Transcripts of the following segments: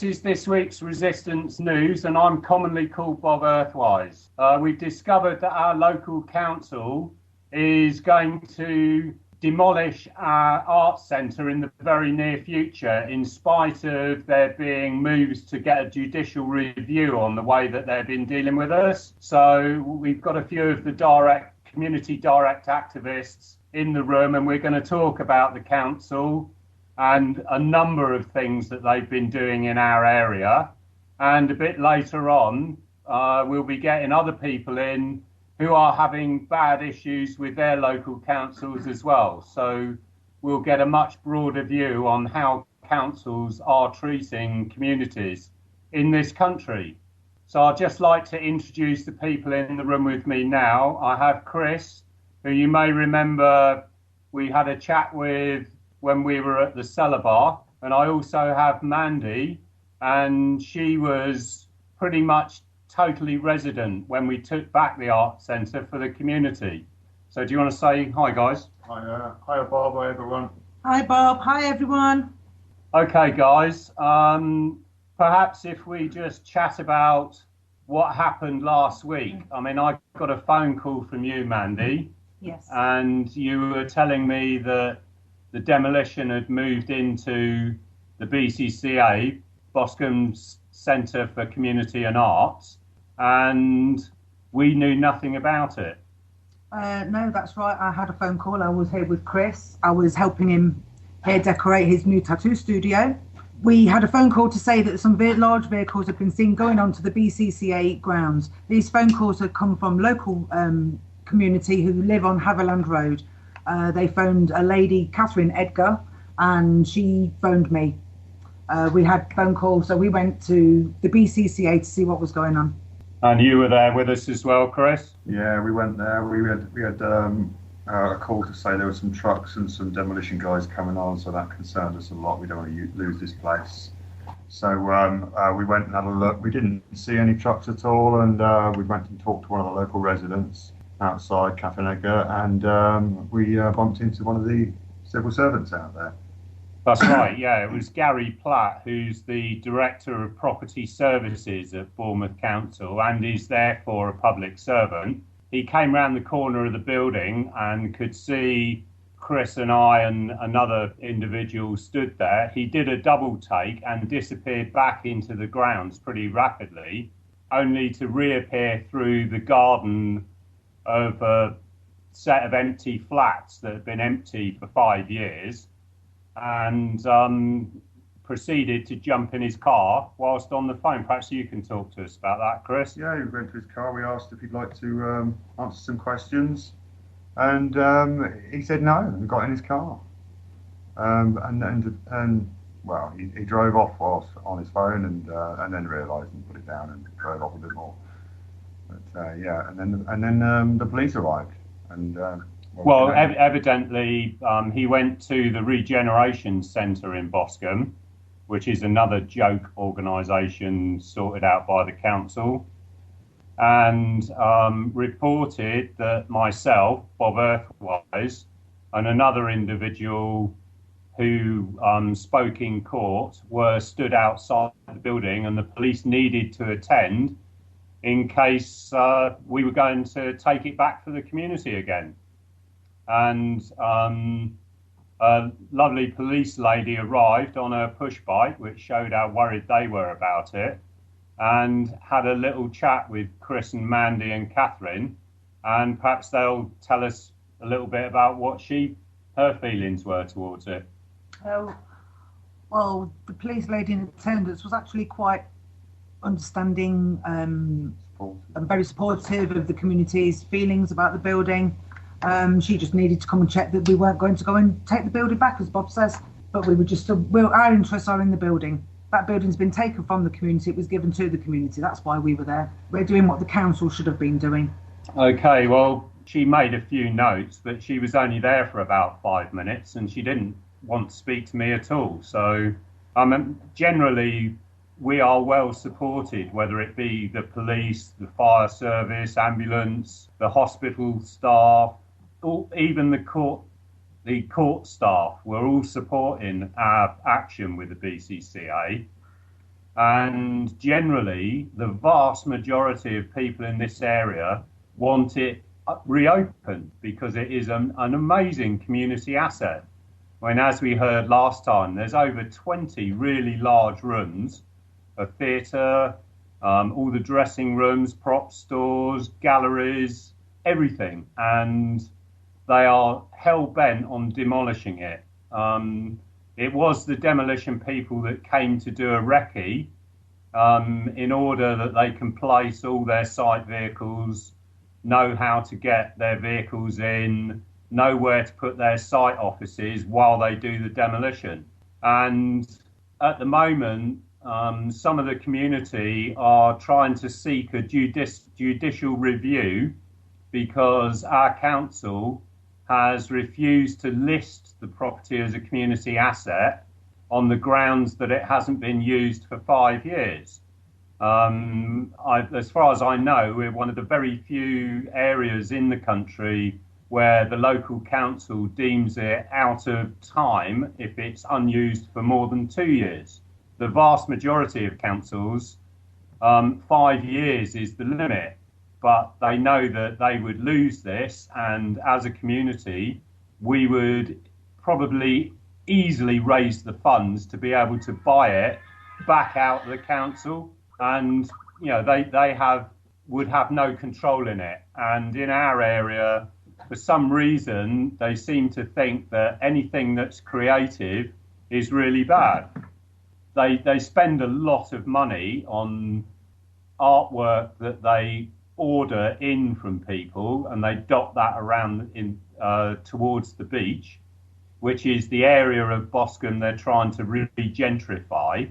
This is this week's Resistance News, and I'm commonly called Bob Earthwise. We've discovered that our local council is going to demolish our art centre in the very near future, in spite of there being moves to get a judicial review on the way that they've been dealing with us. So we've got a few of the community direct activists in the room, and we're going to talk about the council and a number of things that they've been doing in our area. And a bit later on, we'll be getting other people in who are having bad issues with their local councils as well. So we'll get a much broader view on how councils are treating communities in this country. So I'd just like to introduce the people in the room with me now. I have Chris, who you may remember we had a chat with when we were at the Cellar Bar. And I also have Mandy, and she was pretty much totally resident when we took back the art centre for the community. So do you want to say hi, guys? Hi Bob, hi everyone. Hi Bob, hi everyone. Okay, guys, perhaps if we just chat about what happened last week. I mean, I got a phone call from you, Mandy. Yes. And you were telling me that the demolition had moved into the BCCA, Boscombe Centre for Community and Arts, and we knew nothing about it. No, that's right. I had a phone call. I was here with Chris. I was helping him here decorate his new tattoo studio. We had a phone call to say that some large vehicles have been seen going onto the BCCA grounds. These phone calls had come from local community who live on Haverland Road. They phoned a lady, Catherine Edgar, and she phoned me. We had phone calls, so we went to the BCCA to see what was going on. And you were there with us as well, Chris? Yeah, we went there. We had a call to say there were some trucks and some demolition guys coming on, so that concerned us a lot. We don't want to lose this place. So we went and had a look. We didn't see any trucks at all, and we went and talked to one of the local residents outside, Catherine Edgar, and we bumped into one of the civil servants out there. That's right, yeah. It was Gary Platt, who's the Director of Property Services at Bournemouth Council and is therefore a public servant. He came round the corner of the building and could see Chris and I and another individual stood there. He did a double take and disappeared back into the grounds pretty rapidly, only to reappear through the garden of a set of empty flats that had been empty for 5 years, and proceeded to jump in his car whilst on the phone. Perhaps you can talk to us about that, Chris. Yeah, he went to his car. We asked if he'd like to answer some questions, and he said no and got in his car. And well, he drove off whilst on his phone, and then realised and put it down and drove off a bit more. But yeah, and then the police arrived, and evidently he went to the Regeneration Centre in Boscombe, which is another joke organisation sorted out by the council, and reported that myself, Bob Earthwise, and another individual who spoke in court were stood outside the building, and the police needed to attend in case we were going to take it back for the community again. And a lovely police lady arrived on her push bike, which showed how worried they were about it, and had a little chat with Chris and Mandy and Catherine, and perhaps they'll tell us a little bit about what her feelings were towards it. Well, the police lady in attendance was actually quite understanding and very supportive of the community's feelings about the building. She just needed to come and check that we weren't going to go and take the building back, as Bob says, but we were just, our interests are in the building. That building's been taken from the community, it was given to the community, that's why we were there. We're doing what the council should have been doing. Okay, well, she made a few notes, but she was only there for about 5 minutes and she didn't want to speak to me at all. So generally, we are well supported, whether it be the police, the fire service, ambulance, the hospital staff, or even the court staff. We're all supporting our action with the BCCA. And generally, the vast majority of people in this area want it reopened because it is an amazing community asset. When, as we heard last time, there's over 20 really large rooms, a theatre, all the dressing rooms, prop stores, galleries, everything. And they are hell-bent on demolishing it. It was the demolition people that came to do a recce in order that they can place all their site vehicles, know how to get their vehicles in, know where to put their site offices while they do the demolition. And at the moment, some of the community are trying to seek a judicial review because our council has refused to list the property as a community asset on the grounds that it hasn't been used for 5 years. As far as I know, we're one of the very few areas in the country where the local council deems it out of time if it's unused for more than 2 years. The vast majority of councils, 5 years is the limit, but they know that they would lose this, and as a community, we would probably easily raise the funds to be able to buy it back out of the council, and they would have no control in it. And in our area, for some reason, they seem to think that anything that's creative is really bad. They spend a lot of money on artwork that they order in from people, and they dot that around towards the beach, which is the area of Boscombe they're trying to re-gentrify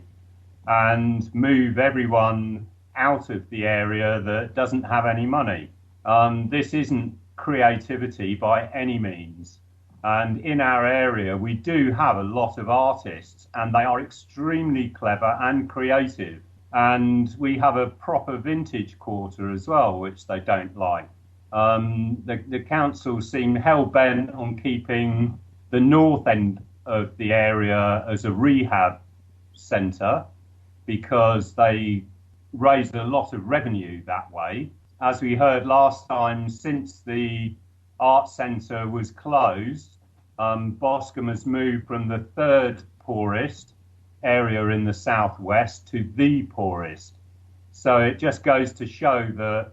and move everyone out of the area that doesn't have any money. This isn't creativity by any means. And in our area, we do have a lot of artists, and they are extremely clever and creative. And we have a proper vintage quarter as well, which they don't like. The council seem hell-bent on keeping the north end of the area as a rehab centre because they raise a lot of revenue that way. As we heard last time, since the art centre was closed, Boscombe has moved from the third poorest area in the southwest to the poorest. So it just goes to show that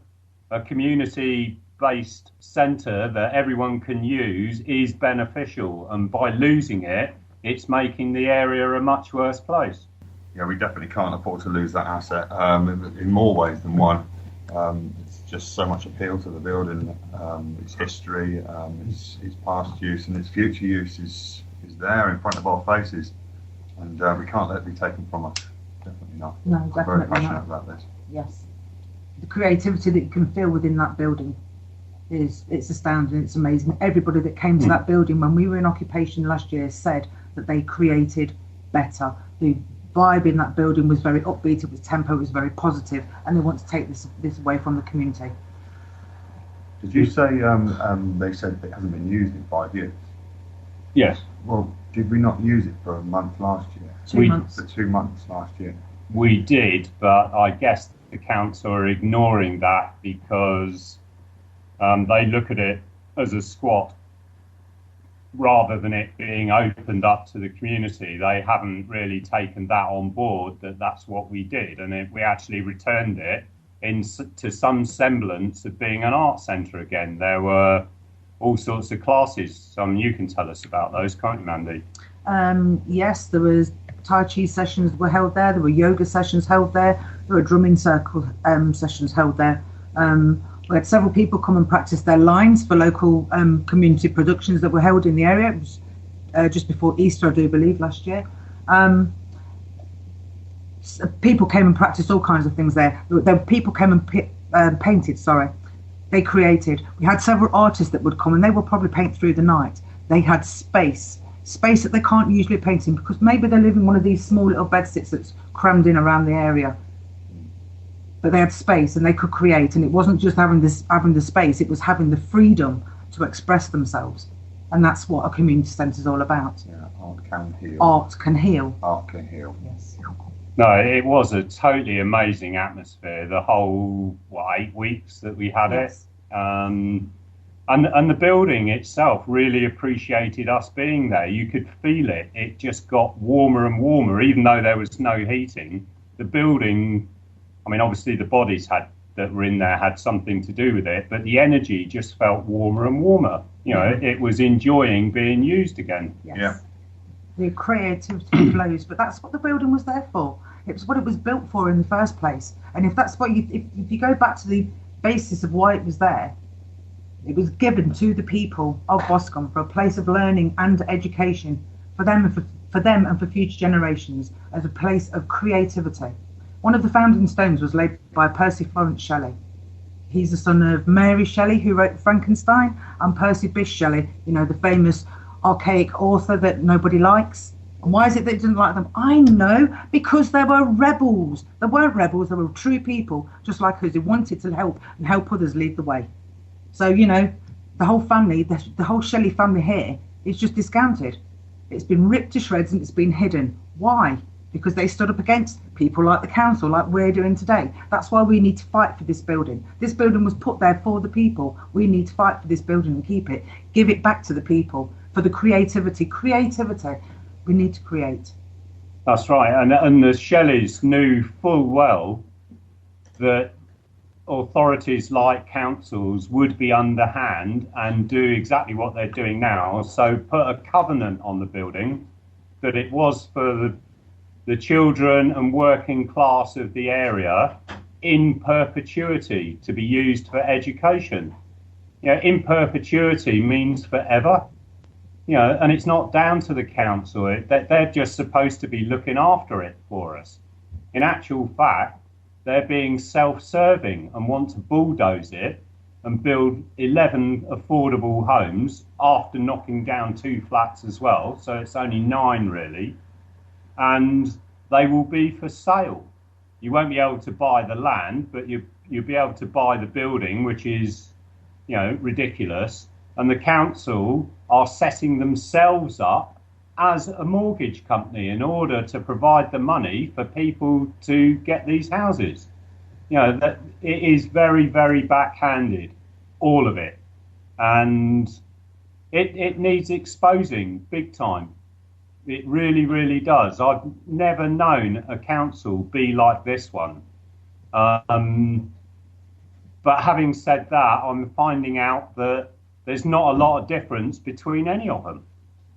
a community-based centre that everyone can use is beneficial, and by losing it, it's making the area a much worse place. Yeah, we definitely can't afford to lose that asset in more ways than one. It's just so much appeal to the building, its history, its past use, and its future use is there in front of our faces, and we can't let it be taken from us. Definitely not. No, definitely I'm very passionate not. about this. Yes, the creativity that you can feel within that building it's astounding. It's amazing. Everybody that came to that building when we were in occupation last year said that they created better. The vibe in that building was very upbeat, it was tempo, it was very positive, and they want to take this away from the community. Did you say they said it hasn't been used in 5 years? Yes. Well, did we not use it for a month last year? 2 months. For 2 months last year. We did, but I guess the council are ignoring that because they look at it as a squat rather than it being opened up to the community. They haven't really taken that on board, that's what we did, and we actually returned it to some semblance of being an art centre again. There were all sorts of classes. You can tell us about those, can't you, Mandy? Yes, there was Tai Chi sessions were held there. There were yoga sessions held there. There were drumming circle sessions held there. We had several people come and practice their lines for local community productions that were held in the area. It was just before Easter, I do believe, last year. People came and practiced all kinds of things there. People came and painted, They created. We had several artists that would come, and they would probably paint through the night. They had space that they can't usually paint in because maybe they live in one of these small little bedsits that's crammed in around the area. But they had space and they could create, and it wasn't just having the space, it was having the freedom to express themselves. And that's what a community centre is all about. Yeah, art can heal. Art can heal. Art can heal. Yes. No, it was a totally amazing atmosphere. The whole 8 weeks that we had it, and the building itself really appreciated us being there. You could feel it. It just got warmer and warmer, even though there was no heating. The building, I mean, obviously the bodies that were in there had something to do with it, but the energy just felt warmer and warmer. You know, it was enjoying being used again. Yes. Yeah. The creativity flows, but that's what the building was there for. It was what it was built for in the first place. And if that's what if you go back to the basis of why it was there, it was given to the people of Boscombe for a place of learning and education for them and for future generations, as a place of creativity. One of the founding stones was laid by Percy Florence Shelley. He's the son of Mary Shelley, who wrote Frankenstein, and Percy Bysshe Shelley, you know, the famous archaic author that nobody likes. And why is it they didn't like them? I know, because they were rebels. They weren't rebels, they were true people, just like us, who wanted to help and help others lead the way. So, you know, the whole family, the whole Shelley family here is just discounted. It's been ripped to shreds and it's been hidden. Why? Because they stood up against people like the council, like we're doing today. That's why we need to fight for this building. This building was put there for the people. We need to fight for this building and keep it. Give it back to the people for the creativity. We need to create. That's right. And the Shelleys knew full well that authorities like councils would be underhand and do exactly what they're doing now. So put a covenant on the building that it was for the children and working class of the area in perpetuity, to be used for education. You know, in perpetuity means forever. You know, and it's not down to the council. They're just supposed to be looking after it for us. In actual fact, they're being self-serving and want to bulldoze it and build 11 affordable homes after knocking down 2 flats as well. So it's only 9 really. And they will be for sale. You won't be able to buy the land, but you'll be able to buy the building, which is, you know, ridiculous. And the council are setting themselves up as a mortgage company in order to provide the money for people to get these houses. You know, that it is very, very backhanded, all of it. And it needs exposing big time. It really, really does. I've never known a council be like this one. But having said that, I'm finding out that there's not a lot of difference between any of them.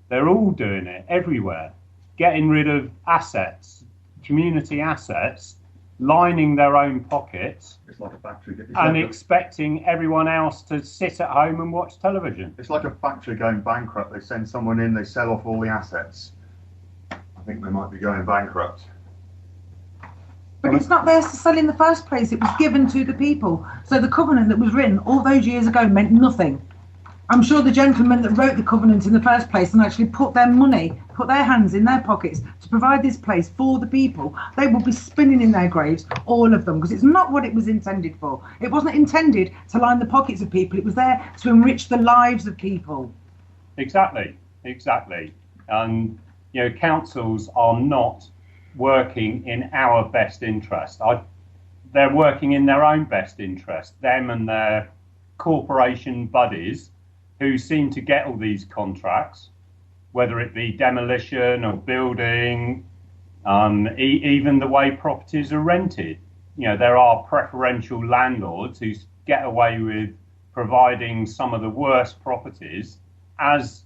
They're all doing it everywhere, getting rid of assets, community assets, lining their own pockets. It's like a factory. Expecting everyone else to sit at home and watch television. It's like a factory going bankrupt. They send someone in, they sell off all the assets. I think they might be going bankrupt. But it's not theirs to sell in the first place. It was given to the people. So the covenant that was written all those years ago meant nothing. I'm sure the gentlemen that wrote the covenant in the first place and actually put their money, put their hands in their pockets to provide this place for the people, they will be spinning in their graves, all of them, because it's not what it was intended for. It wasn't intended to line the pockets of people. It was there to enrich the lives of people. Exactly. And, you know, councils are not working in our best interest. They're working in their own best interest, them and their corporation buddies, who seem to get all these contracts, whether it be demolition or building, even the way properties are rented. You know, there are preferential landlords who get away with providing some of the worst properties as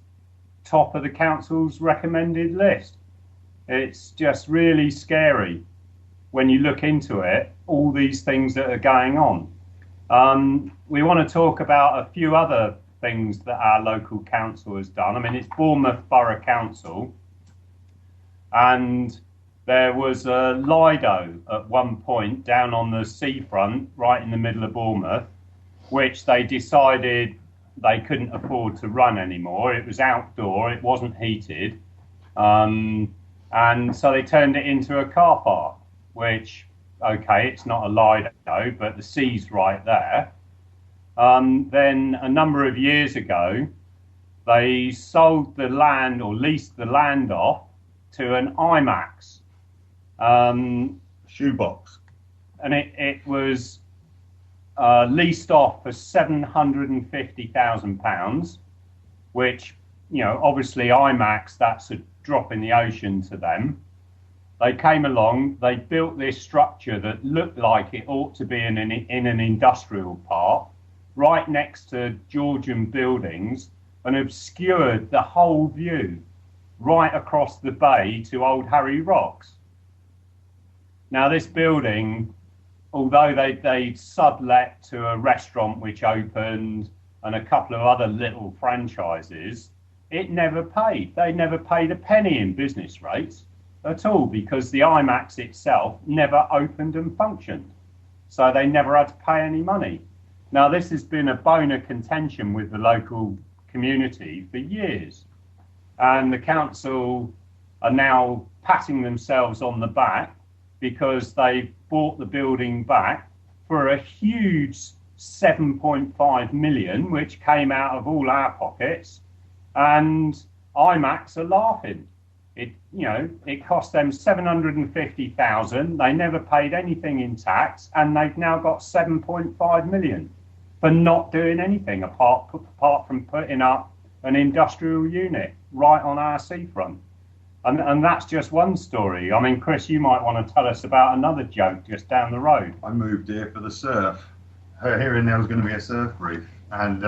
top of the council's recommended list. It's just really scary when you look into it, all these things that are going on. We want to talk about a few other things that our local council has done. I mean, it's Bournemouth Borough Council, and there was a Lido at one point down on the seafront, right in the middle of Bournemouth, which they decided they couldn't afford to run anymore. It was outdoor, it wasn't heated, and so they turned it into a car park, which, okay, it's not a Lido, but the sea's right there. Then a number of years ago, they sold the land or leased the land off to an IMAX. Shoebox. And it was leased off for £750,000, which, obviously IMAX, that's a drop in the ocean to them. They came along, they built this structure that looked like it ought to be in an industrial park, right next to Georgian buildings, and obscured the whole view right across the bay to Old Harry Rocks. Now, this building, although they sublet to a restaurant which opened and a couple of other little franchises, it never paid. They never paid a penny in business rates at all, because the IMAX itself never opened and functioned. So they never had to pay any money. Now, this has been a bone of contention with the local community for years. And the council are now patting themselves on the back because they bought the building back for a huge 7.5 million, which came out of all our pockets. And IMAX are laughing. It cost them 750,000. They never paid anything in tax, and they've now got 7.5 million for not doing anything apart from putting up an industrial unit right on our seafront. And that's just one story. I mean, Chris, you might want to tell us about another joke just down the road. I moved here for the surf. Hearing there was going to be a surf reef, and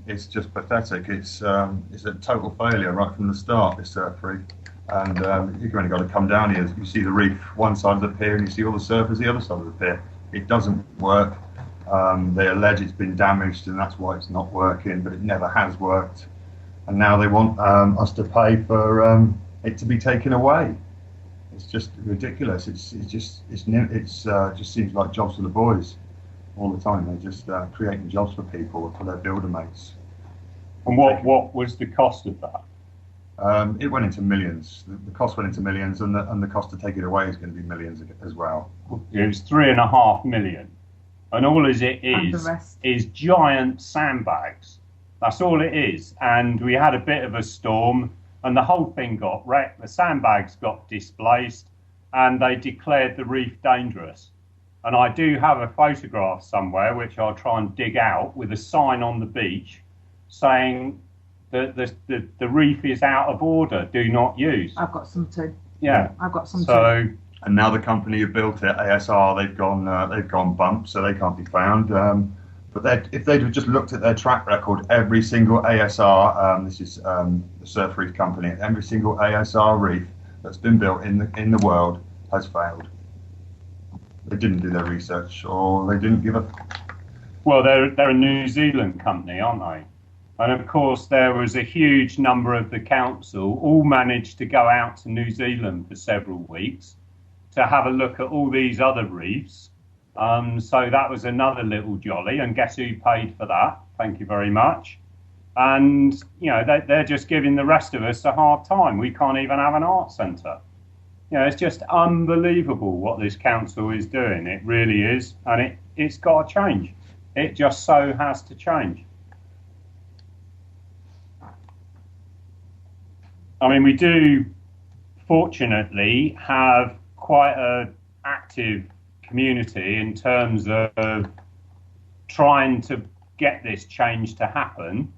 it's just pathetic. It's a total failure right from the start, this surf reef. And you've only got to come down here. You see the reef one side of the pier, and you see all the surfers the other side of the pier. It doesn't work. They allege it's been damaged, and that's why it's not working, but it never has worked. And now they want us to pay for it to be taken away. It's just ridiculous. It just seems like jobs for the boys all the time. They're just creating jobs for people, for their builder mates. And what was the cost of that? It went into millions. The cost went into millions, and the cost to take it away is going to be millions as well. It was 3.5 million, and all it is giant sandbags. That's all it is. And we had a bit of a storm, and the whole thing got wrecked. The sandbags got displaced, and they declared the reef dangerous. And I do have a photograph somewhere, which I'll try and dig out, with a sign on the beach saying the reef is out of order, do not use. I've got some too. Yeah, I've got some too. And now the company who built it, ASR, they've gone bump, so they can't be found. But if they'd have just looked at their track record, every single ASR, this is the surf reef company, every single ASR reef that's been built in the world has failed. They didn't do their research, or they didn't give a. Well, they're a New Zealand company, aren't they? And of course, there was a huge number of the council all managed to go out to New Zealand for several weeks to have a look at all these other reefs. So that was another little jolly. And guess who paid for that? Thank you very much. And, they're just giving the rest of us a hard time. We can't even have an art centre. It's just unbelievable what this council is doing. It really is. And it's got to change. It just so has to change. I mean, we do, fortunately, have quite an active community in terms of trying to get this change to happen.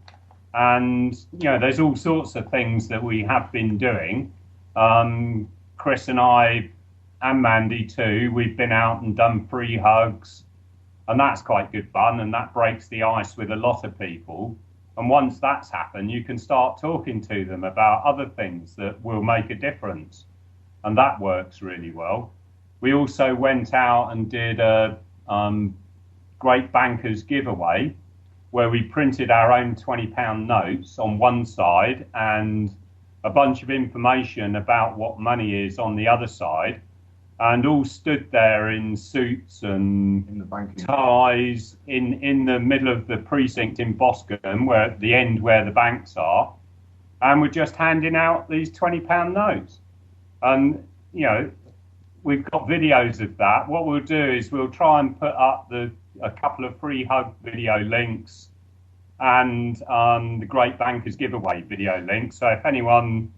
And, there's all sorts of things that we have been doing. Chris and I, and Mandy too, we've been out and done free hugs. And that's quite good fun, and that breaks the ice with a lot of people. And once that's happened, you can start talking to them about other things that will make a difference. And that works really well. We also went out and did a Great Bankers giveaway, where we printed our own £20 notes on one side and a bunch of information about what money is on the other side, and all stood there in suits and in the banking ties in the middle of the precinct in Boscombe, where at the end where the banks are, and we're just handing out these £20 notes. And we've got videos of that. What we'll do is we'll try and put up a couple of free hug video links and the Great Bankers giveaway video links. So if anyone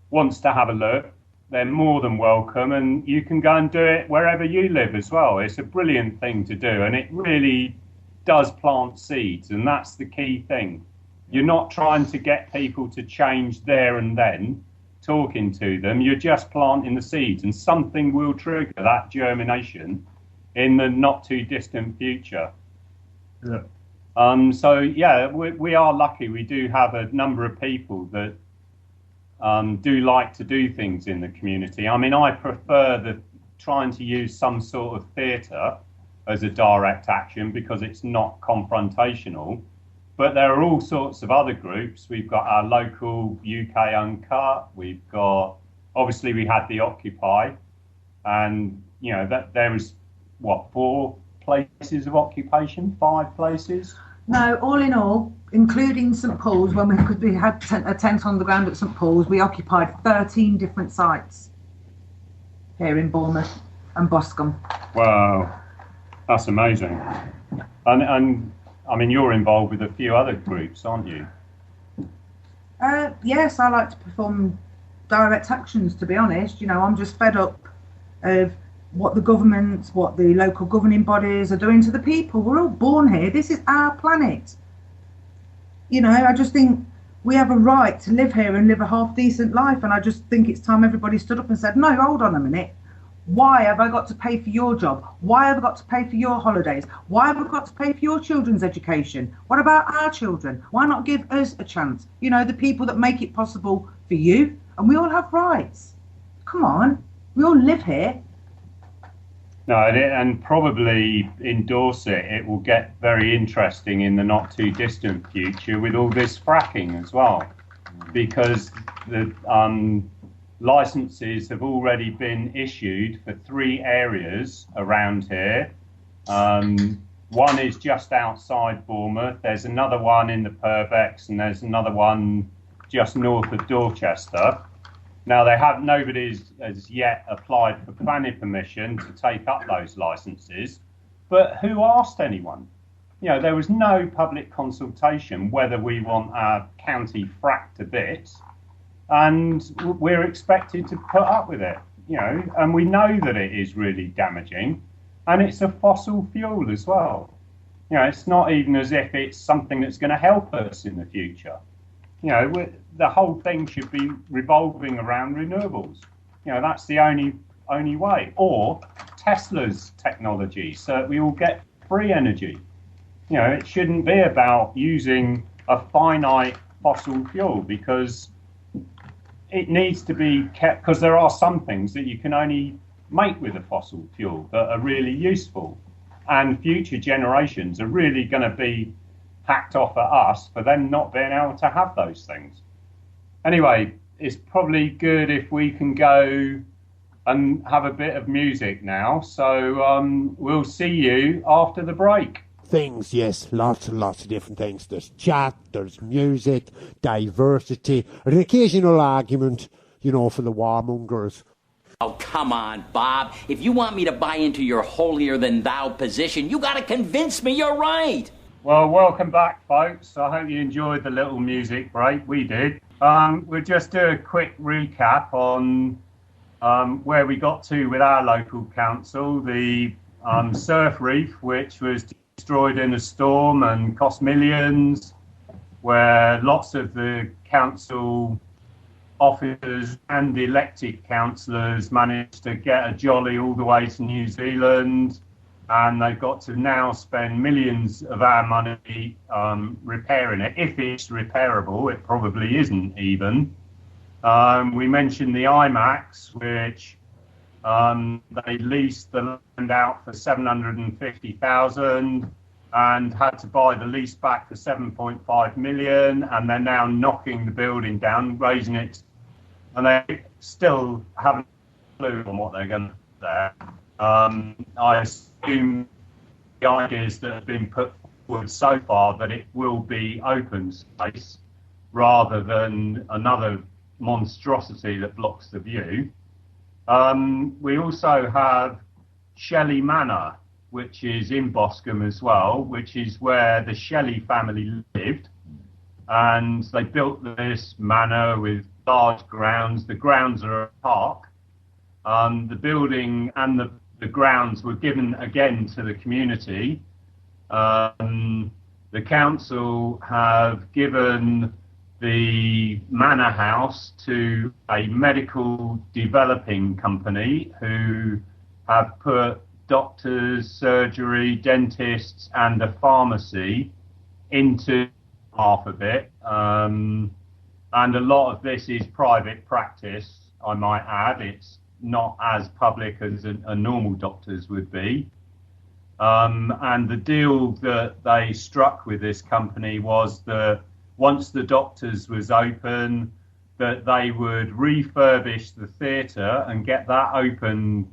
wants to have a look, they're more than welcome, and you can go and do it wherever you live as well. It's a brilliant thing to do, and it really does plant seeds, and that's the key thing. You're not trying to get people to change there and then, talking to them. You're just planting the seeds, and something will trigger that germination in the not too distant future. Yeah. So yeah, we are lucky. We do have a number of people that do like to do things in the community. I mean, I prefer trying to use some sort of theatre as a direct action because it's not confrontational. But there are all sorts of other groups. We've got our local UK Uncut. We've got, obviously, we had the Occupy, and you know that there is 4 places of occupation, 5 places. No, all in all, including St Paul's, when we had a tent on the ground at St Paul's, we occupied 13 different sites here in Bournemouth and Boscombe. Wow, that's amazing. And I mean, you're involved with a few other groups, aren't you? Yes, I like to perform direct actions, to be honest. You know, I'm just fed up of what the government, what the local governing bodies are doing to the people. We're all born here. This is our planet. You know, I just think we have a right to live here and live a half decent life. And I just think it's time everybody stood up and said, no, hold on a minute. Why have I got to pay for your job? Why have I got to pay for your holidays? Why have I got to pay for your children's education? What about our children? Why not give us a chance? You know, the people that make it possible for you. And we all have rights. Come on. We all live here. No, and probably in Dorset, it will get very interesting in the not too distant future with all this fracking as well, because the licenses have already been issued for 3 areas around here. One is just outside Bournemouth. There's another one in the Purbex, and there's another one just north of Dorchester. Now, nobody has yet applied for planning permission to take up those licenses, but who asked anyone? You know, there was no public consultation whether we want our county fracked to bits, and we're expected to put up with it, you know, and we know that it is really damaging, and it's a fossil fuel as well. You know, it's not even as if it's something that's going to help us in the future. You know, the whole thing should be revolving around renewables. You know, that's the only way. Or Tesla's technology, so that we all get free energy. You know, it shouldn't be about using a finite fossil fuel, because it needs to be kept, because there are some things that you can only make with a fossil fuel that are really useful. And future generations are really going to be hacked off at us for them not being able to have those things. Anyway, it's probably good if we can go and have a bit of music now. So we'll see you after the break. Things, yes, lots and lots of different things. There's chat, there's music, diversity, an occasional argument, you know, for the warmongers. Oh, come on, Bob. If you want me to buy into your holier-than-thou position, you got to convince me you're right. Well, welcome back, folks. I hope you enjoyed the little music break. We did. We'll just do a quick recap on where we got to with our local council. The surf reef, which was destroyed in a storm and cost millions, where lots of the council officers and elected councillors managed to get a jolly all the way to New Zealand. And they've got to now spend millions of our money repairing it. If it's repairable, it probably isn't even. We mentioned the IMAX, which they leased the land out for $750,000 and had to buy the lease back for $7.5 million. And they're now knocking the building down, raising it. And they still haven't a clue on what they're going to do there. I assume the ideas that have been put forward so far that it will be open space rather than another monstrosity that blocks the view. We also have Shelley Manor, which is in Boscombe as well, which is where the Shelley family lived. And they built this manor with large grounds. The grounds are a park. The building and the grounds were given again to the community. The council have given the manor house to a medical developing company who have put doctors, surgery, dentists and a pharmacy into half of it. And a lot of this is private practice, I might add. It's not as public as a normal doctor's would be. And the deal that they struck with this company was that once the doctors was open, that they would refurbish the theatre and get that open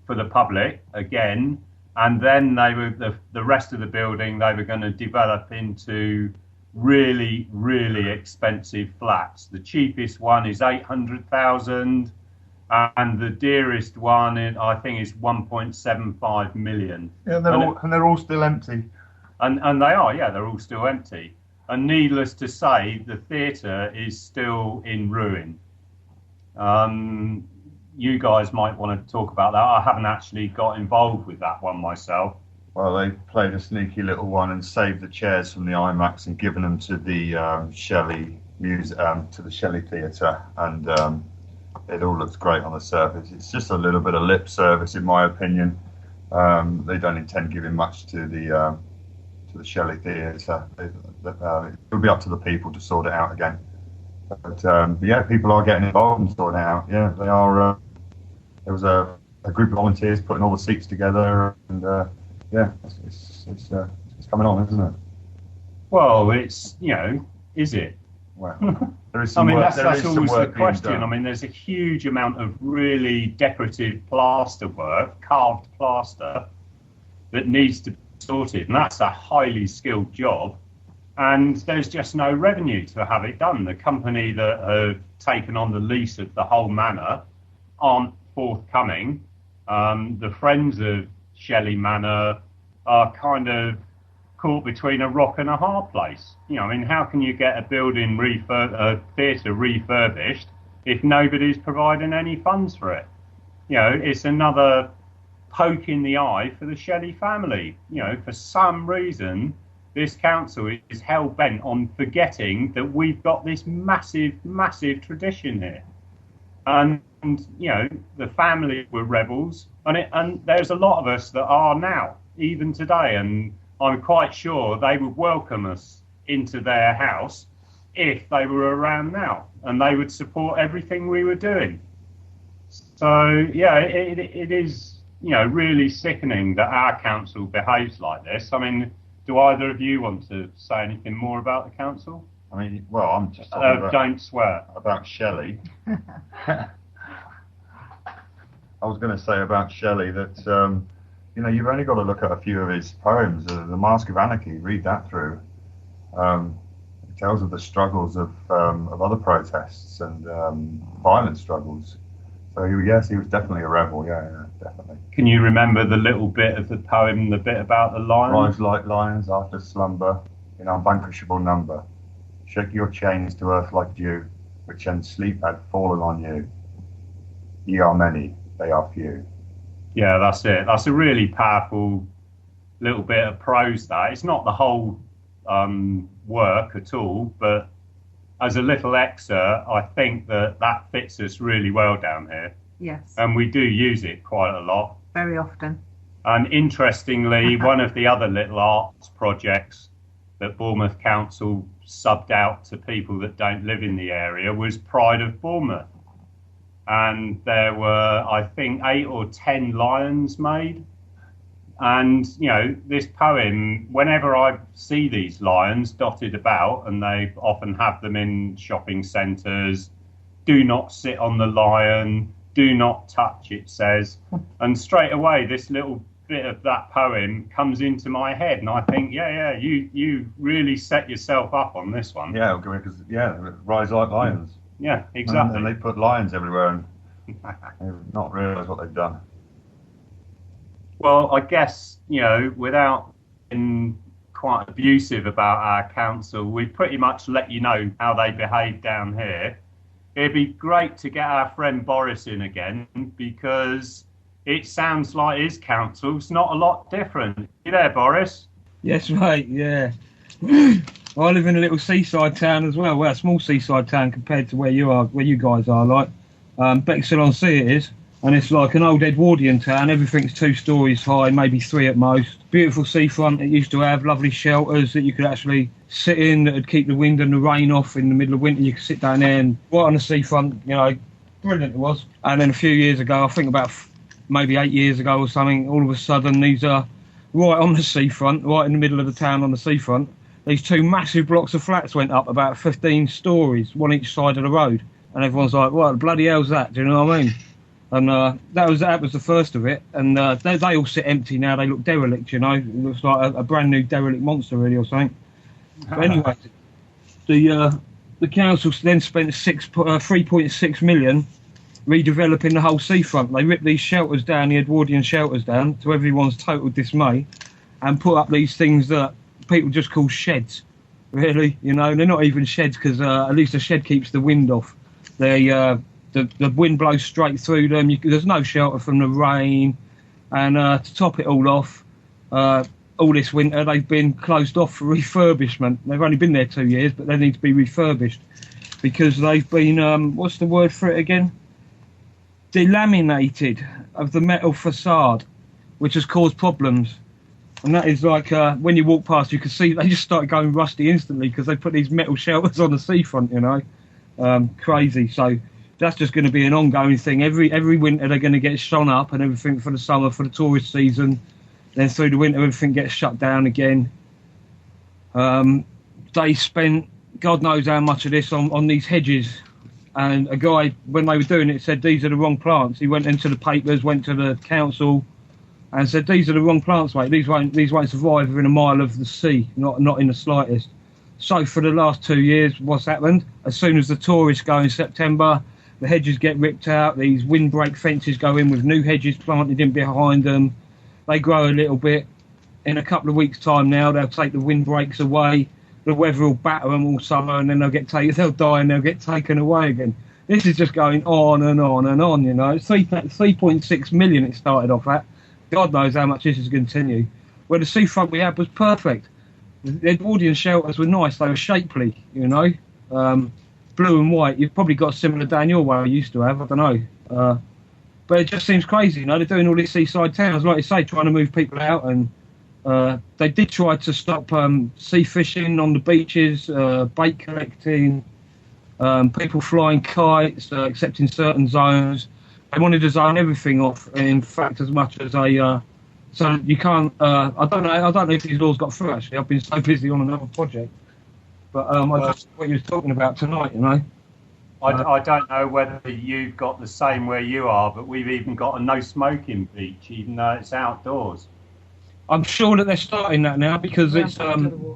for the public again. And then they would, the rest of the building, they were going to develop into really, really expensive flats. The cheapest one is 800,000. And the dearest one, I think, is 1.75 million. Yeah, they're all still empty. And they are, yeah, they're all still empty. And needless to say, the theatre is still in ruin. You guys might want to talk about that. I haven't actually got involved with that one myself. Well, they played a sneaky little one and saved the chairs from the IMAX and given them to the Shelley to the Shelley Theatre, and it all looks great on the surface. It's just a little bit of lip service, in my opinion. They don't intend giving much to the Shelley Theatre. It'll be up to the people to sort it out again. But yeah, people are getting involved and sorting it out. Yeah, they are. There was a group of volunteers putting all the seats together, and yeah, it's coming on, isn't it? Well, it's, is it? Well, there is some that's always the question. I mean, there's a huge amount of really decorative plaster work, carved plaster, that needs to be sorted, and that's a highly skilled job. And there's just no revenue to have it done. The company that have taken on the lease of the whole manor aren't forthcoming. The friends of Shelley Manor are kind of caught between a rock and a hard place. How can you get a building a theatre refurbished if nobody's providing any funds for it? It's another poke in the eye for the Shelley family. For some reason, this council is hell-bent on forgetting that we've got this massive, massive tradition here. And the family were rebels, and there's a lot of us that are now, even today, and I'm quite sure they would welcome us into their house if they were around now, and they would support everything we were doing. So, yeah, it is, really sickening that our council behaves like this. I mean, do either of you want to say anything more about the council? I mean, well, I'm just talking about, don't swear. About Shelley. I was going to say about Shelley that, you've only got to look at a few of his poems. The Mask of Anarchy, read that through. It tells of the struggles of other protests and violent struggles. So, yes, he was definitely a rebel, yeah, definitely. Can you remember the little bit of the poem, the bit about the lions? Rise like lions after slumber, in unvanquishable number. Shake your chains to earth like dew, which in sleep had fallen on you. Ye are many, they are few. Yeah, that's it. That's a really powerful little bit of prose, that. It's not the whole work at all, but as a little excerpt, I think that fits us really well down here. Yes. And we do use it quite a lot. Very often. And interestingly, one of the other little arts projects that Bournemouth Council subbed out to people that don't live in the area was Pride of Bournemouth. And there were, I think, 8 or 10 lions made. And, this poem, whenever I see these lions dotted about, and they often have them in shopping centres, do not sit on the lion, do not touch, it says. And straight away, this little bit of that poem comes into my head. And I think, you really set yourself up on this one. Yeah, because, rise like lions. Yeah, exactly. And they put lions everywhere and they've not realised what they've done. Well, I guess, without being quite abusive about our council, we pretty much let you know how they behave down here. it'd be great to get our friend Boris in again, because it sounds like his council's not a lot different. You there, Boris? Yes, mate, yeah. I live in a little seaside town as well. Well, a small seaside town compared to where you guys are, like. Bexhil on Sea it is, and it's like an old Edwardian town. Everything's 2 stories high, maybe 3 at most. Beautiful seafront. It used to have lovely shelters that you could actually sit in that would keep the wind and the rain off in the middle of winter. You could sit down there and right on the seafront, you know, brilliant it was. And then a few years ago, I think about maybe 8 years ago or something, all of a sudden these are right on the seafront, right in the middle of the town on the seafront. These 2 massive blocks of flats went up about 15 stories, one each side of the road. And everyone's like, what the bloody hell's that? Do you know what I mean? And that was the first of it. And they all sit empty now. They look derelict, you know. It looks like a brand new derelict monster, really, or something. But anyway, the council then spent 3.6 million redeveloping the whole seafront. They ripped these shelters down, the Edwardian shelters down, to everyone's total dismay, and put up these things that people just call sheds. Really, you know, they're not even sheds, because at least a shed keeps the wind off. The wind blows straight through them. There's no shelter from the rain. And to top it all off, all this winter they've been closed off for refurbishment. They've only been there 2 years, but they need to be refurbished because they've been, what's the word for it again? Delaminated of the metal facade, which has caused problems. And that is like when you walk past, you can see they just start going rusty instantly because they put these metal shelters on the seafront, you know. Crazy. So that's just going to be an ongoing thing. Every winter they're going to get shone up and everything for the summer, for the tourist season. Then through the winter everything gets shut down again. They spent God knows how much of this on these hedges. And a guy, when they were doing it, said these are the wrong plants. He went into the papers, went to the council and said these are the wrong plants, mate. These won't survive within a mile of the sea, not in the slightest. So for the last 2 years, what's happened? As soon as the tourists go in September, the hedges get ripped out. These windbreak fences go in with new hedges planted in behind them. They grow a little bit. In a couple of weeks' time now, they'll take the windbreaks away. The weather will batter them all summer, and then they'll die and they'll get taken away again. This is just going on and on and on, you know. 3.6 million it started off at. God knows how much this is going to continue. Where the seafront we had was perfect. The Edwardian shelters were nice. They were shapely, you know, blue and white. You've probably got a similar down your way I used to have. I don't know. But it just seems crazy, you know. They're doing all these seaside towns, like you say, trying to move people out. And they did try to stop sea fishing on the beaches, bait collecting, people flying kites, except in certain zones. They wanted to zone everything off, in fact, as much as so you can't. I don't know if these laws got through. Actually, I've been so busy on another project. But that's what you were talking about tonight, you know. I don't know whether you've got the same where you are, but we've even got a no smoking beach, even though it's outdoors. I'm sure that they're starting that now because it's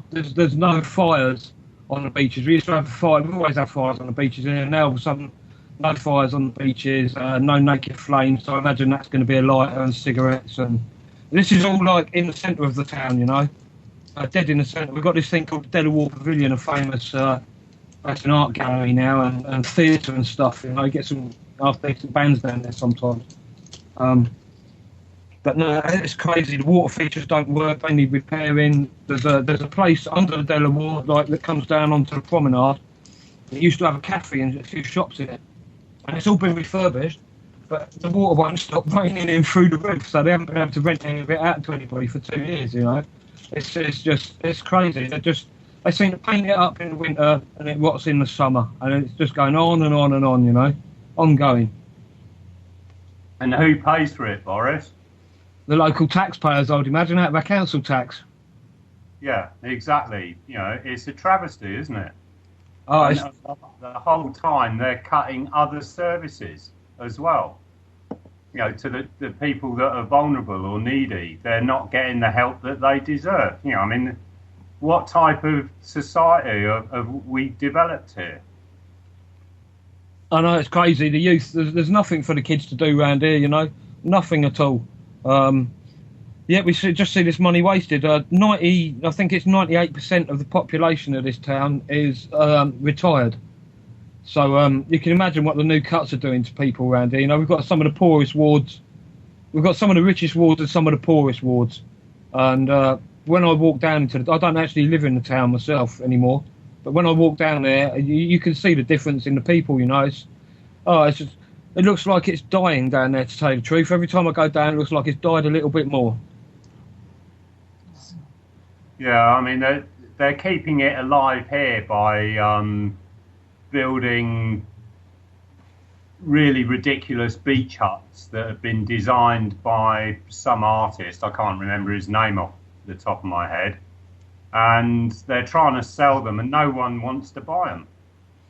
there's no fires on the beaches. We used to have fires. We always have fires on the beaches, and now all of a sudden, no fires on the beaches, no naked flames. So I imagine that's going to be a lighter and cigarettes and. This is all like in the centre of the town, you know, dead in the centre. We've got this thing called the Delaware Pavilion, a famous that's an art gallery now and theatre and stuff. You know, you get some half-decent bands down there sometimes. But no, it's crazy. The water features don't work. They need repairing. There's a place under the Delaware like that comes down onto the promenade. It used to have a cafe and a few shops in it, and it's all been refurbished. But the water won't stop raining in through the roof, so they haven't been able to rent any of it out to anybody for 2 years, you know. It's crazy. They seem to paint it up in the winter and it rots in the summer, and it's just going on and on and on, you know, ongoing. And who pays for it, Boris? The local taxpayers, I would imagine, out of our council tax. Yeah, exactly. You know, it's a travesty, isn't it? Oh, the whole time they're cutting other services as well, you know, to the people that are vulnerable or needy. They're not getting the help that they deserve. You know, I mean, what type of society have we developed here? I know, it's crazy. The youth, there's nothing for the kids to do around here, you know, nothing at all. Yeah, we just see this money wasted. I think it's 98% of the population of this town is retired. So you can imagine what the new cuts are doing to people around here. You know, we've got some of the poorest wards, we've got some of the richest wards and some of the poorest wards. And when I walk down into I don't actually live in the town myself anymore, but when I walk down there, you can see the difference in the people. You know, it's just, it looks like it's dying down there, to tell you the truth. Every time I go down, it looks like it's died a little bit more. Yeah, I mean, they're keeping it alive here by building really ridiculous beach huts that have been designed by some artist. I can't remember his name off the top of my head. And they're trying to sell them, and no one wants to buy them.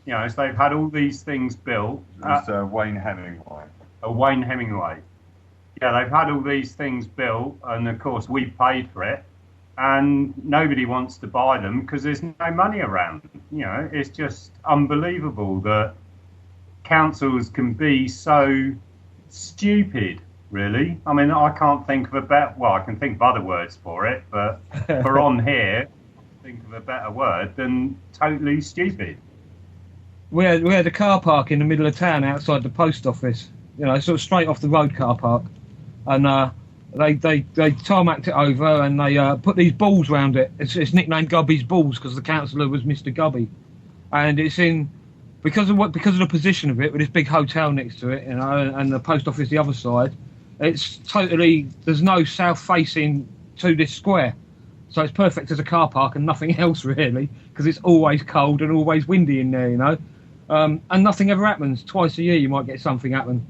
You know, so they've had all these things built. It's Wayne Hemingway. Wayne Hemingway. Yeah, they've had all these things built, and of course we paid for it. And nobody wants to buy them because there's no money around. You know, it's just unbelievable that councils can be so stupid, really. I mean, I can't think of a better, well, I can think of other words for it, but for on here, I can't think of a better word than totally stupid. We had a car park in the middle of town outside the post office, you know, sort of straight off the road car park. And they tarmacked it over, and they put these balls round it. It's nicknamed Gubby's Balls because the councillor was Mr. Gubby, and it's in because of the position of it, with this big hotel next to it, you know, and the post office the other side. It's totally, there's no south facing to this square, so it's perfect as a car park and nothing else really, because it's always cold and always windy in there, you know, and nothing ever happens. Twice a year you might get something happen.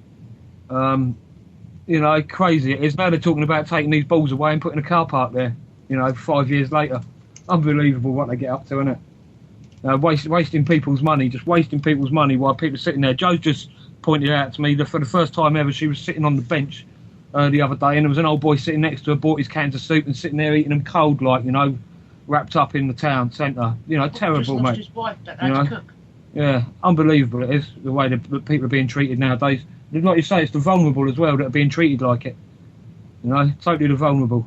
You know, crazy it is. Now they're talking about taking these balls away and putting a car park there, you know, 5 years later. Unbelievable what they get up to, isn't it? Wasting people's money, just wasting people's money while people are sitting there. Joe just pointed out to me that for the first time ever, she was sitting on the bench the other day, and there was an old boy sitting next to her, bought his cans of soup and sitting there eating them cold, like, you know, wrapped up in the town centre. You know, terrible, mate. His wife that had to cook. Yeah, unbelievable it is, the way that people are being treated nowadays. Like you say, it's the vulnerable as well that are being treated like it. You know, totally the vulnerable.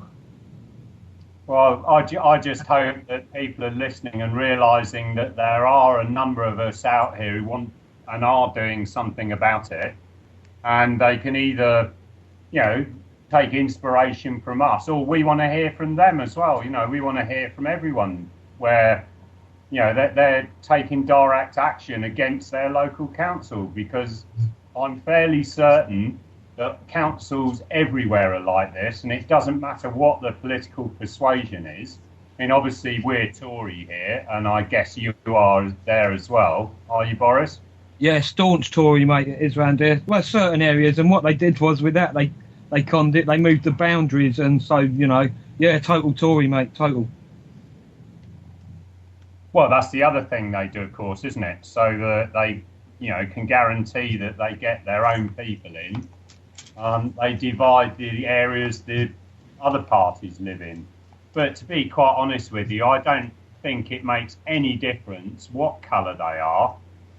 Well, I just hope that people are listening and realising that there are a number of us out here who want and are doing something about it, and they can either, you know, take inspiration from us, or we want to hear from them as well. You know, we want to hear from everyone where, you know, they're taking direct action against their local council, because I'm fairly certain that councils everywhere are like this, and it doesn't matter what the political persuasion is. I mean, obviously we're Tory here, and I guess you are there as well. Are you, Boris? Yeah, staunch Tory, mate, it is round here. Well, certain areas, and what they did was with that, they conned it, they moved the boundaries, and so, you know, yeah, total Tory, mate, total. Well, that's the other thing they do, of course, isn't it? So that they, you know, can guarantee that they get their own people in. They divide the areas the other parties live in. But to be quite honest with you, I don't think it makes any difference what colour they are.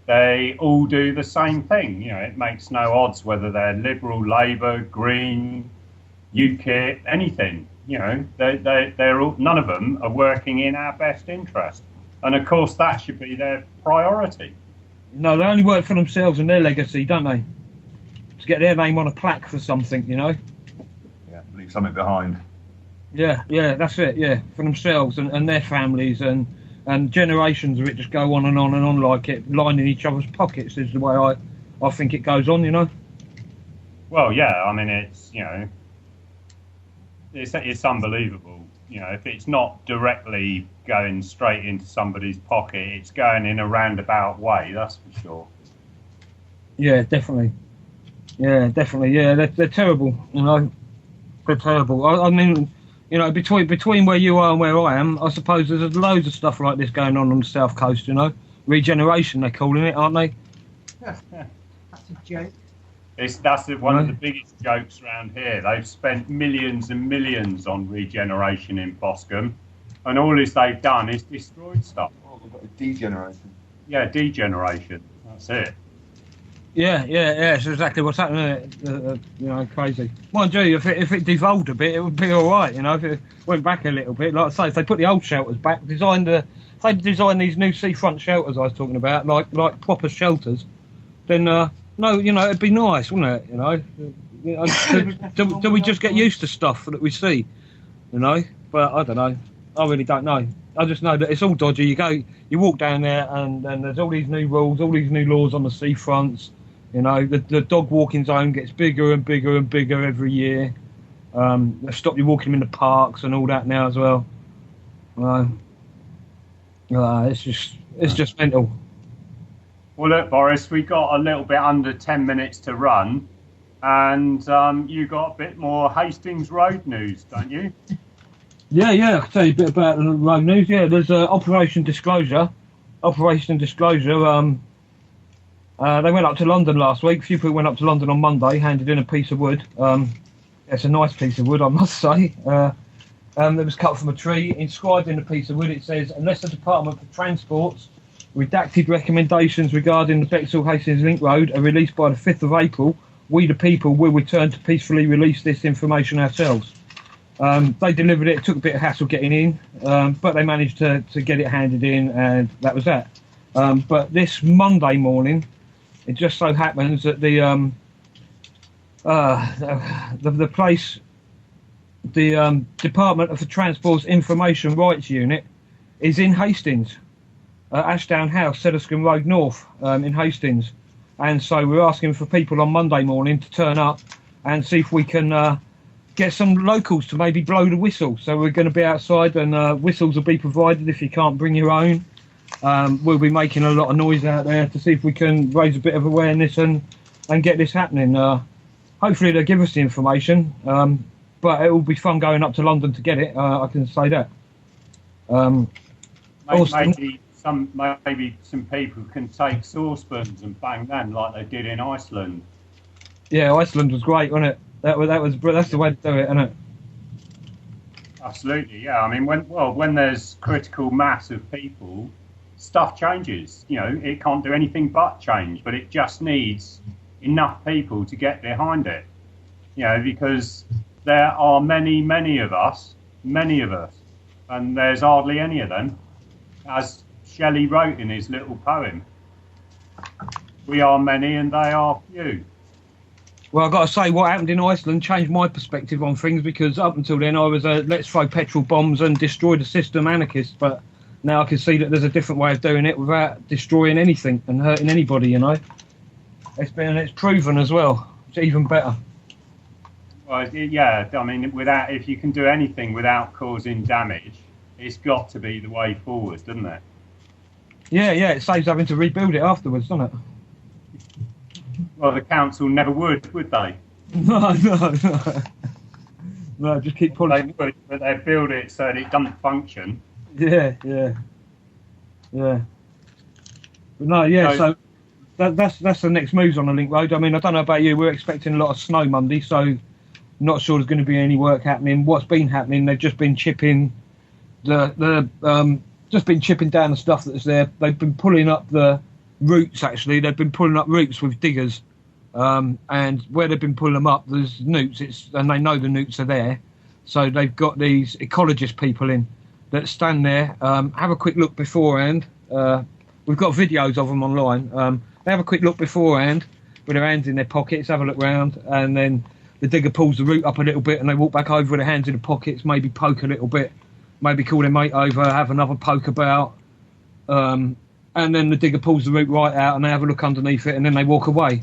They all do the same thing. You know, it makes no odds whether they're Liberal, Labour, Green, UKIP, anything. You know, they're all, none of them are working in our best interest. And of course, that should be their priority. No, they only work for themselves and their legacy, don't they? To get their name on a plaque for something, you know? Yeah, leave something behind. Yeah, that's it, yeah. For themselves and their families, and generations of it just go on and on and on like it, lining each other's pockets is the way I think it goes on, you know? Well, yeah, I mean, it's, you know, it's unbelievable. You know, if it's not directly going straight into somebody's pocket, it's going in a roundabout way, that's for sure. Yeah, definitely. Yeah, they're terrible, you know. They're terrible. I mean, you know, between where you are and where I am, I suppose there's loads of stuff like this going on the south coast, you know. Regeneration, they're calling it, aren't they? That's a joke. That's one of the biggest jokes around here. They've spent millions and millions on regeneration in Boscombe, and all they've done is destroyed stuff. Oh, we've got a degeneration. Yeah, degeneration. That's it. Yeah, it's exactly what's happening. You know, crazy. Mind you, if it devolved a bit, it would be all right. You know, if it went back a little bit, like I say, if they put the old shelters back, designed they design these new seafront shelters I was talking about, like proper shelters, then no, you know, it'd be nice, wouldn't it? You know, do we just get used to stuff that we see? You know, but I don't know. I really don't know. I just know that it's all dodgy. You walk down there, and there's all these new rules, all these new laws on the seafronts. You know, the dog walking zone gets bigger and bigger and bigger every year. They stop you walking in the parks and all that now as well. It's just mental. Well, look, Boris, we got a little bit under 10 minutes to run, and you got a bit more Hastings Road news, don't you? Yeah, I can tell you a bit about the road news. Yeah, there's Operation Disclosure. Operation Disclosure. They went up to London last week. A few people went up to London on Monday, handed in a piece of wood. It's a nice piece of wood, I must say. It was cut from a tree. Inscribed in the piece of wood, it says, unless the Department for Transport's redacted recommendations regarding the Bexhil Hastings Link Road are released by the 5th of April, we the people will return to peacefully release this information ourselves. They delivered it. It took a bit of hassle getting in, but they managed to get it handed in, and that was that. But this Monday morning, it just so happens that the Department of the Transport's Information Rights Unit is in Hastings, Ashdown House, Sedderscombe Road North, in Hastings. And so we're asking for people on Monday morning to turn up and see if we can get some locals to maybe blow the whistle. So we're going to be outside, and whistles will be provided if you can't bring your own. We'll be making a lot of noise out there to see if we can raise a bit of awareness and get this happening. Hopefully they'll give us the information, but it will be fun going up to London to get it, I can say that. Maybe some people can take saucepans and bang them like they did in Iceland. Yeah, Iceland was great, wasn't it? That's the way to do it, isn't it? Absolutely, yeah. I mean, when there's critical mass of people, stuff changes. You know, it can't do anything but change, but it just needs enough people to get behind it. You know, because there are many of us, and there's hardly any of them, as Shelley wrote in his little poem. We are many and they are few. Well, I've got to say, what happened in Iceland changed my perspective on things, because up until then I was a let's throw petrol bombs and destroy the system anarchist, but now I can see that there's a different way of doing it without destroying anything and hurting anybody, you know. It's proven as well. It's even better. Well, yeah, I mean, if you can do anything without causing damage, it's got to be the way forward, doesn't it? Yeah, it saves having to rebuild it afterwards, doesn't it? Well, the council never would they? No, just keep pulling. They would, but they build it so that it doesn't function. Yeah. But no, yeah. So that's the next moves on the link road. I mean, I don't know about you. We're expecting a lot of snow Monday, so not sure there's going to be any work happening. What's been happening? They've just been chipping just been chipping down the stuff that's there. They've been pulling up the roots. Actually, they've been pulling up roots with diggers. And where they've been pulling them up, there's newts, and they know the newts are there. So they've got these ecologist people in that stand there, have a quick look beforehand. We've got videos of them online. They have a quick look beforehand with their hands in their pockets, have a look round, and then the digger pulls the root up a little bit, and they walk back over with their hands in the pockets, maybe poke a little bit, maybe call their mate over, have another poke about, and then the digger pulls the root right out, and they have a look underneath it, and then they walk away.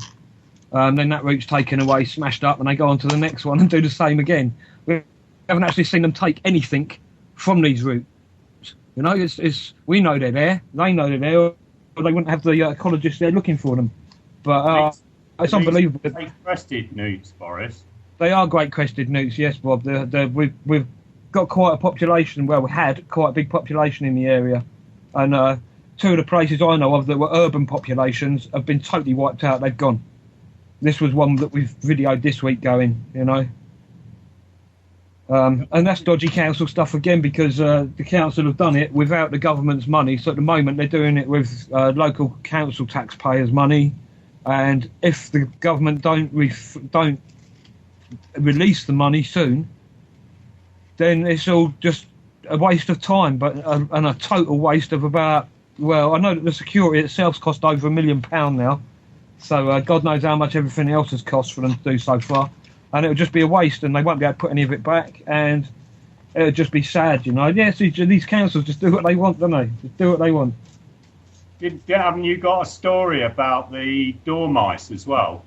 Then that root's taken away, smashed up, and they go on to the next one and do the same again. We haven't actually seen them take anything from these roots. You know, we know they're there, they know they're there, or they wouldn't have the ecologists there looking for them. But it's unbelievable. Great crested newts, Boris. They are great crested newts, yes, Bob. We've got quite a population. Well, we had quite a big population in the area, and two of the places I know of that were urban populations have been totally wiped out. They've gone. This was one that we've videoed this week going, you know. And that's dodgy council stuff again, because the council have done it without the government's money. So at the moment they're doing it with local council taxpayers' money. And if the government don't release the money soon, then it's all just a waste of time, but and a total waste of about. Well, I know that the security itself's cost over £1 million now, so God knows how much everything else has cost for them to do so far, and it'll just be a waste, and they won't be able to put any of it back, and it'll just be sad, you know. Yes, these councils just do what they want, don't they? Just do what they want. Haven't you got a story about the dormice as well?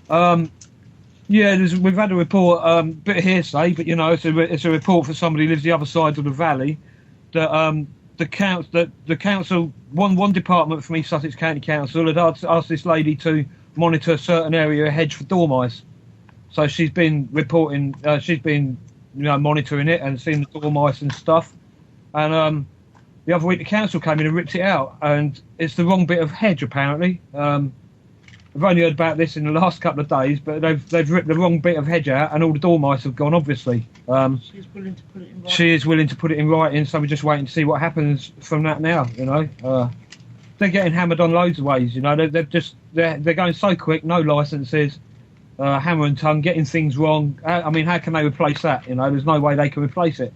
Yeah, we've had a report, bit of hearsay, but you know, it's a report for somebody who lives the other side of the valley that the council, one department from East Sussex County Council had asked this lady to monitor a certain area of hedge for dormice. So she's been reporting, monitoring it and seeing the dormice and stuff. And the other week the council came in and ripped it out, and it's the wrong bit of hedge apparently. I've only heard about this in the last couple of days, but they've ripped the wrong bit of hedge out, and all the dormice have gone. Obviously, she's willing to put it in writing. She is willing to put it in writing, so we're just waiting to see what happens from that now. You know, they're getting hammered on loads of ways. You know, they're going so quick, no licences, hammer and tongue, getting things wrong. I mean, how can they replace that? You know, there's no way they can replace it.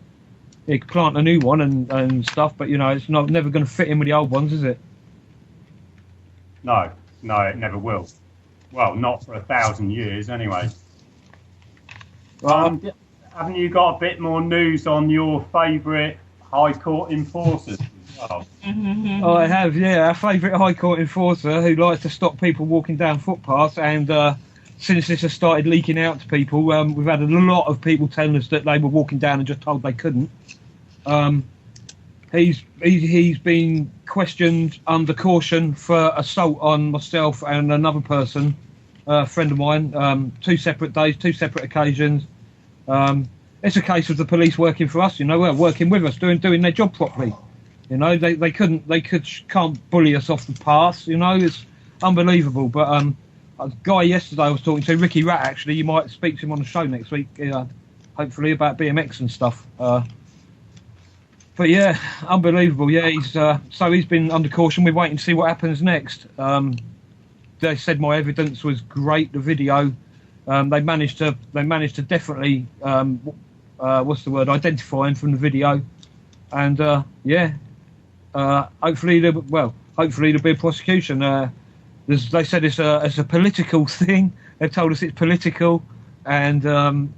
You could plant a new one and stuff, but you know, it's never going to fit in with the old ones, is it? No, it never will. Well, not for 1,000 years, anyway. Haven't you got a bit more news on your favourite High Court enforcers as well? I have, yeah. Our favourite High Court enforcer who likes to stop people walking down footpaths, and since this has started leaking out to people, we've had a lot of people telling us that they were walking down and just told they couldn't. He's been questioned under caution for assault on myself and another person, a friend of mine, 2 separate days, 2 separate occasions. It's a case of the police working for us, you know, working with us, doing their job properly. You know, they can't bully us off the path. You know, it's unbelievable. But a guy yesterday I was talking to, Ricky Rat, actually, you might speak to him on the show next week, hopefully about BMX and stuff. But yeah, unbelievable. Yeah, he's been under caution. We're waiting to see what happens next. They said my evidence was great. The video, they managed to definitely identify him from the video, and hopefully there'll be a prosecution. They said it's a political thing. They've told us it's political, and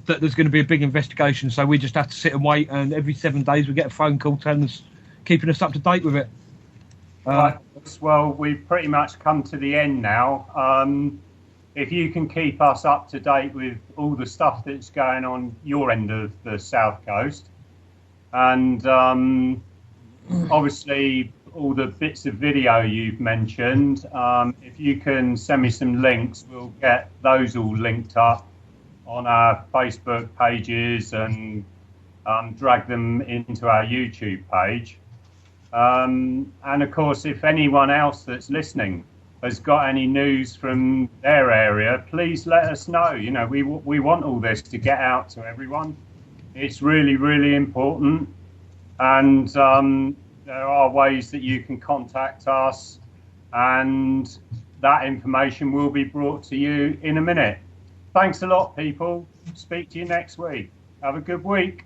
that there's going to be a big investigation, so we just have to sit and wait, and every 7 days we get a phone call telling us, keeping us up to date with it. Right. Well, we've pretty much come to the end now. If you can keep us up to date with all the stuff that's going on your end of the South Coast, and obviously all the bits of video you've mentioned, if you can send me some links, we'll get those all linked up on our Facebook pages and drag them into our YouTube page. And of course, if anyone else that's listening has got any news from their area, please let us know. You know, we want all this to get out to everyone. It's really, really important. And there are ways that you can contact us, and that information will be brought to you in a minute. Thanks a lot, people. Speak to you next week. Have a good week.